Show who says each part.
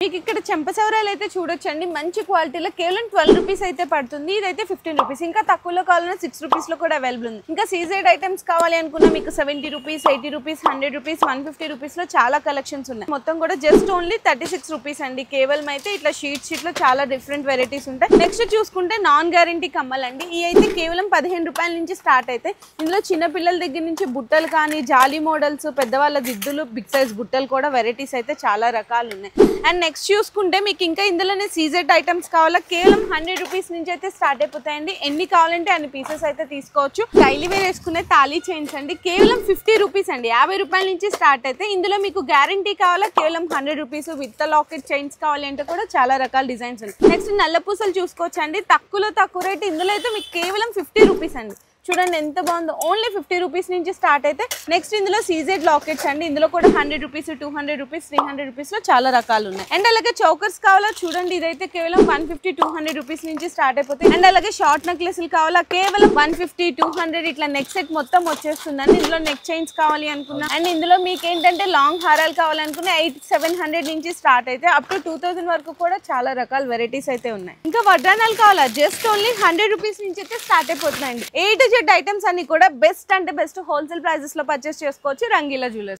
Speaker 1: మీకు ఇక్కడ చెంపసవరాలు అయితే చూడొచ్చండి మంచి క్వాలిటీలో కేవలం 12 రూపీస్ అయితే పడుతుంది ఇదైతే 15 రూపీస్ ఇంకా తక్కువలో కావాలన్నా 6 రూపీస్ లో కూడా అవైలబుల్ ఉంది ఇంకా సీజెడ్ ఐటమ్స్ కావాలి అనుకున్నా మీకు 70 రూపీస్ 80 రూపీస్ 100 రూపీస్ 150 రూపీస్ లో చాలా కలెక్షన్స్ ఉన్నాయి మొత్తం కూడా జస్ట్ ఓన్లీ 36 రూపీస్ అండి కేవలం అయితే ఇట్లా షీట్ లో చాలా డిఫరెంట్ వెరైటీస్ ఉంటాయి నెక్స్ట్ చూసుకుంటే నాన్ గ్యారంటీ కమ్మలు అండి ఈ అయితే కేవలం 15 రూపాయల నుంచి స్టార్ట్ అయితే ఇందులో చిన్న పిల్లల దగ్గర నుంచి బుట్టలు కానీ జాలీ మోడల్స్ పెద్దవాళ్ళ దిద్దులు బిగ్ సైజ్ బుట్టలు కూడా వెరైటీస్ అయితే చాలా రకాలు ఉన్నాయి అండ్ నెక్స్ట్ చూసుకుంటే మీకు ఇంకా ఇందులోనే సీజెడ్ ఐటమ్స్ కావాలా కేవలం 100 రూపీస్ నుంచి అయితే స్టార్ట్ అయిపోతాయండి ఎన్ని కావాలంటే అన్ని పీసెస్ అయితే తీసుకోవచ్చు డైలీ వేర్ వేసుకునే తాళీ చైన్స్ అండి కేవలం 50 రూపీస్ అండి 50 రూపాయల నుంచి స్టార్ట్ అయితే ఇందులో మీకు గ్యారంటీ కావాలా కేవలం 100 రూపీస్ విత్ లాకెట్ చైన్స్ కావాలి అంటే కూడా చాలా రకాల డిజైన్స్ ఉన్నాయి నెక్స్ట్ నల్ల పూసలు చూసుకోవచ్చు అండి తక్కువలో తక్కువ రేట్ ఇందులో అయితే మీకు కేవలం 50 రూపీస్ అండి చూడండి ఎంత బాగుందో ఓన్లీ 50 రూపీస్ నుంచి స్టార్ట్ అయితే నెక్స్ట్ ఇందులో సీజెడ్ లాకెట్స్ అండి ఇందులో కూడా 100 రూపీస్ 200 రూపీస్ 300 రూపీస్ లో చాలా రకాలు ఉన్నాయి అండ్ అలాగే చౌకర్స్ కావాలా చూడండి ఇదైతే కేవలం 150 200 రూపీస్ నుంచి స్టార్ట్ అయిపోతాయి అండ్ అలాగే షార్ట్ నెక్లెస్లు కావాలా కేవలం 150 200 ఇట్లా నెక్ సెట్ మొత్తం వచ్చేస్తుందండి ఇందులో నెక్ చైన్స్ కావాలి అనుకున్నా అండ్ ఇందులో మీకు ఏంటంటే లాంగ్ హారాలు కావాలనుకున్నా 700 నుంచి స్టార్ట్ అయితే అప్ టు 2000 వరకు కూడా చాలా రకాల వెరైటీస్ అయితే ఉన్నాయి ఇంకా వడ్రానాలు కావాలా జస్ట్ ఓన్లీ 100 రూపీస్ నుంచి అయితే స్టార్ట్ అయిపోతున్నాయండి 8 ఐటమ్స్ అన్ని కూడా బెస్ట్ అంటే బెస్ట్ హోల్సేల్ ప్రైజెస్ లో పర్చేస్ చేసుకోవచ్చు రంగీలా జ్యువెలర్స్